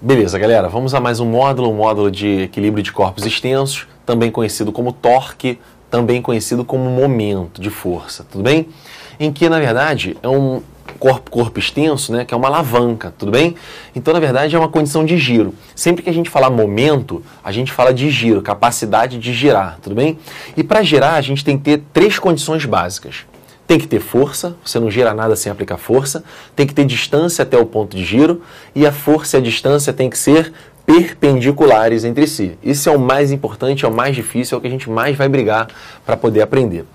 Beleza, galera, vamos a mais um módulo de equilíbrio de corpos extensos, também conhecido como torque, também conhecido como momento de força, tudo bem? Em que, na verdade, é um corpo extenso, né, que é uma alavanca, tudo bem? Então, na verdade, é uma condição de giro. Sempre que a gente fala momento, a gente fala de giro, capacidade de girar, tudo bem? E para girar, a gente tem que ter três condições básicas. Tem que ter força, você não gira nada sem aplicar força, tem que ter distância até o ponto de giro, e a força e a distância tem que ser perpendiculares entre si. Isso é o mais importante, é o mais difícil, é o que a gente mais vai brigar para poder aprender.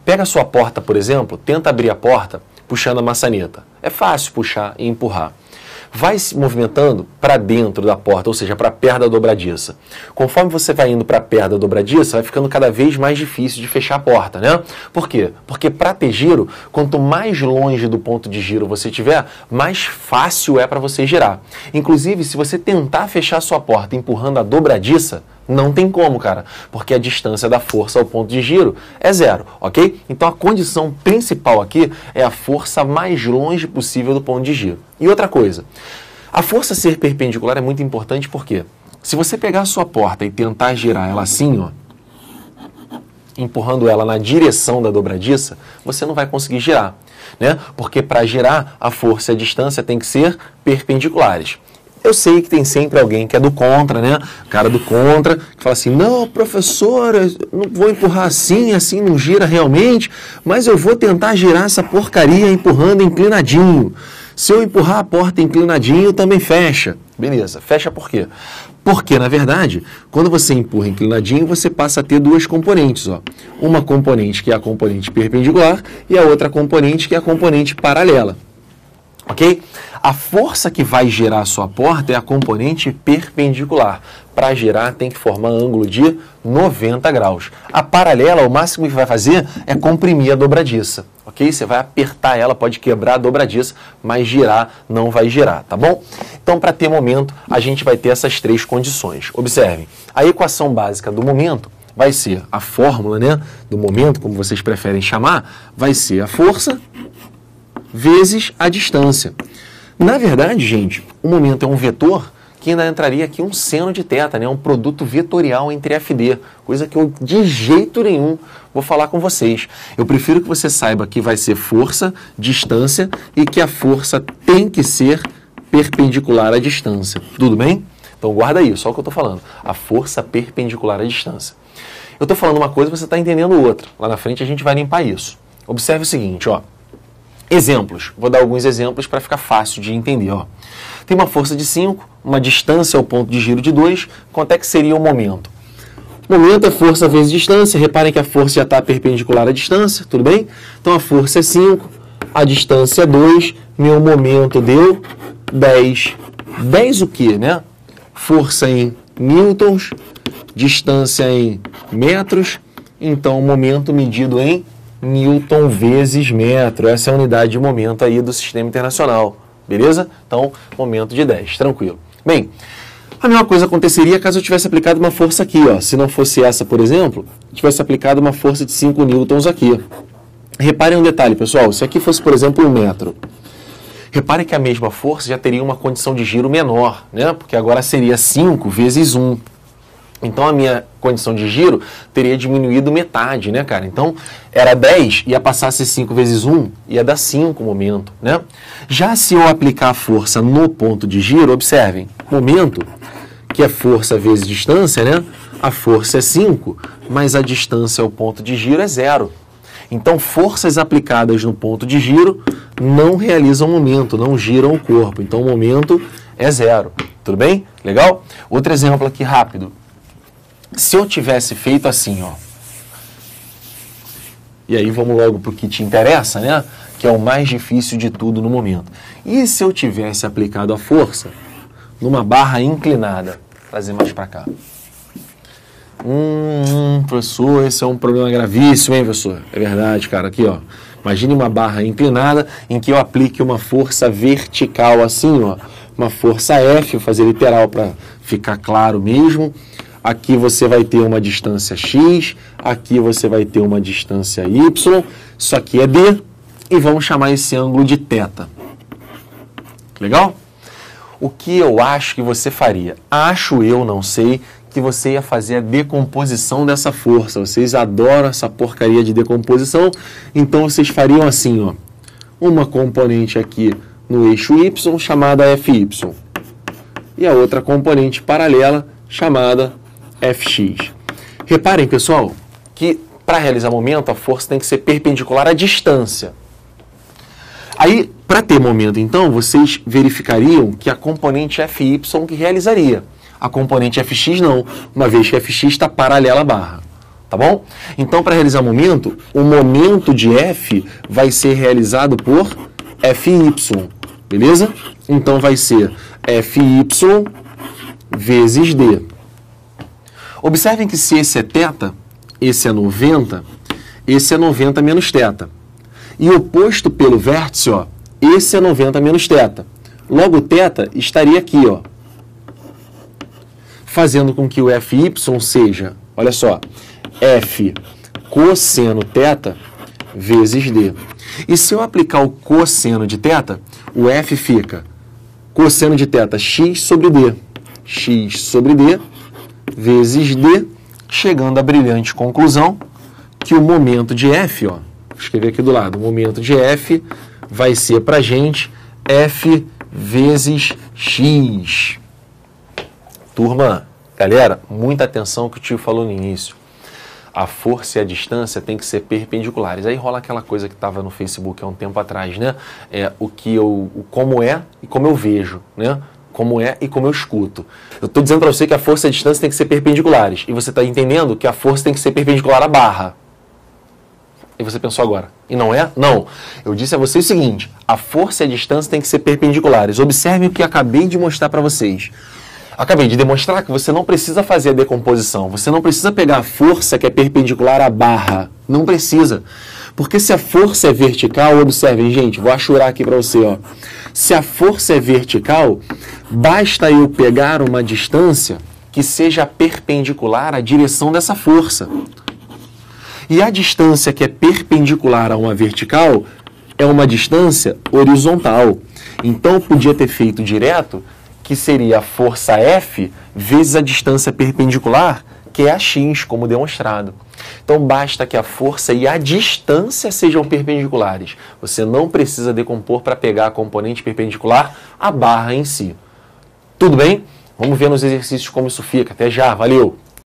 Pega a sua porta, por exemplo, tenta abrir a porta puxando a maçaneta. É fácil puxar e empurrar. Vai se movimentando para dentro da porta, ou seja, para perto da dobradiça. Conforme você vai indo para perto da dobradiça, vai ficando cada vez mais difícil de fechar a porta, né? Por quê? Porque para ter giro, quanto mais longe do ponto de giro você tiver, mais fácil é para você girar. Inclusive, se você tentar fechar a sua porta empurrando a dobradiça, não tem como, cara, porque a distância da força ao ponto de giro é zero, ok? Então a condição principal aqui é a força mais longe possível do ponto de giro. E outra coisa, a força ser perpendicular é muito importante porque se você pegar a sua porta e tentar girar ela assim, ó, empurrando ela na direção da dobradiça, você não vai conseguir girar, né? Porque para girar, a força e a distância têm que ser perpendiculares. Eu sei que tem sempre alguém que é do contra, né? O cara do contra, que fala assim, não, professor, eu não vou empurrar assim não gira realmente, mas eu vou tentar girar essa porcaria empurrando inclinadinho. Se eu empurrar a porta inclinadinho, também fecha. Beleza, fecha por quê? Porque, na verdade, quando você empurra inclinadinho, você passa a ter duas componentes, ó. Uma componente que é a componente perpendicular e a outra componente que é a componente paralela. Ok? A força que vai girar a sua porta é a componente perpendicular. Para girar tem que formar ângulo de 90 graus. A paralela, o máximo que vai fazer é comprimir a dobradiça. Ok? Você vai apertar ela, pode quebrar a dobradiça, mas girar não vai girar, tá bom? Então, para ter momento, a gente vai ter essas três condições. Observem, a equação básica do momento vai ser a fórmula, né, do momento, como vocês preferem chamar, vai ser a força vezes a distância. Na verdade, gente, o momento é um vetor que ainda entraria aqui um seno de θ, né? Um produto vetorial entre FD, coisa que eu de jeito nenhum vou falar com vocês. Eu prefiro que você saiba que vai ser força, distância e que a força tem que ser perpendicular à distância. Tudo bem? Então guarda isso, olha o que eu estou falando. A força perpendicular à distância. Eu estou falando uma coisa e você está entendendo outra. Lá na frente a gente vai limpar isso. Observe o seguinte, ó. Exemplos. Vou dar alguns exemplos para ficar fácil de entender. Ó. Tem uma força de 5, uma distância ao ponto de giro de 2. Quanto é que seria o momento? Momento é força vezes distância. Reparem que a força já está perpendicular à distância, tudo bem? Então a força é 5, a distância é 2, meu momento deu 10. 10 o quê, né? Força em newtons, distância em metros, então o momento medido em Newton vezes metro, essa é a unidade de momento aí do sistema internacional, beleza? Então, momento de 10, tranquilo. Bem, a mesma coisa aconteceria caso eu tivesse aplicado uma força aqui, ó. Se não fosse essa, por exemplo, tivesse aplicado uma força de 5 newtons aqui. Reparem um detalhe, pessoal, se aqui fosse, por exemplo, 1 metro, reparem que a mesma força já teria uma condição de giro menor, né? Porque agora seria 5 vezes 1. Então, a minha condição de giro teria diminuído metade, né, cara? Então, era 10, ia passar a ser 5 vezes 1, ia dar 5 momento, né? Já se eu aplicar a força no ponto de giro, observem, momento, que é força vezes distância, né? A força é 5, mas a distância ao ponto de giro é 0. Então, forças aplicadas no ponto de giro não realizam momento, não giram o corpo. Então, o momento é 0. Tudo bem? Legal? Outro exemplo aqui rápido. Se eu tivesse feito assim, ó, e aí vamos logo para o que te interessa, né? Que é o mais difícil de tudo no momento. E se eu tivesse aplicado a força numa barra inclinada? Trazer mais para cá. Professor, esse é um problema gravíssimo, hein, professor? É verdade, cara. Aqui, ó. Imagine uma barra inclinada em que eu aplique uma força vertical assim, ó. Uma força F, vou fazer literal para ficar claro mesmo. Aqui você vai ter uma distância x, aqui você vai ter uma distância y, isso aqui é d, e vamos chamar esse ângulo de θ. Legal? o que eu acho que você faria? Acho eu, não sei, que você ia fazer a decomposição dessa força. Vocês adoram essa porcaria de decomposição, então vocês fariam assim, ó, uma componente aqui no eixo Y chamada FY e a outra componente paralela chamada FX. Reparem, pessoal, que para realizar momento a força tem que ser perpendicular à distância. Aí, para ter momento, então, vocês verificariam que a componente FY que realizaria. A componente FX não, uma vez que FX está paralela à barra. Tá bom? Então, para realizar momento, o momento de F vai ser realizado por FY. Beleza? Então, vai ser FY vezes D. Observem que se esse é θ, esse é 90, esse é 90 menos θ. E oposto pelo vértice, ó, esse é 90 menos θ. Logo, θ estaria aqui, ó, fazendo com que o FY seja, olha só, F cosseno θ vezes D. E se eu aplicar o cosseno de θ, o F fica cosseno de θ x sobre D. X sobre D vezes D, chegando à brilhante conclusão que o momento de F, ó, vou escrever aqui do lado, o momento de F vai ser para a gente F vezes X. Turma, galera, muita atenção que o tio falou no início. A força e a distância tem que ser perpendiculares. Aí rola aquela coisa que estava no Facebook há um tempo atrás, né? Como é e como eu vejo, né? Como é e como eu escuto. Eu estou dizendo para você que a força e a distância tem que ser perpendiculares. E você está entendendo que a força tem que ser perpendicular à barra. E você pensou agora, e não é? Não. Eu disse a vocês o seguinte, a força e a distância tem que ser perpendiculares. Observe o que acabei de mostrar para vocês. Acabei de demonstrar que você não precisa fazer a decomposição. Você não precisa pegar a força que é perpendicular à barra. Não precisa. Porque se a força é vertical, observem, gente, vou achurar aqui para você, ó. Se a força é vertical, basta eu pegar uma distância que seja perpendicular à direção dessa força. E a distância que é perpendicular a uma vertical é uma distância horizontal. Então, eu podia ter feito direto, que seria a força F vezes a distância perpendicular, que é a x, como demonstrado. Então, basta que a força e a distância sejam perpendiculares. Você não precisa decompor para pegar a componente perpendicular à barra em si. Tudo bem? Vamos ver nos exercícios como isso fica. Até já, valeu!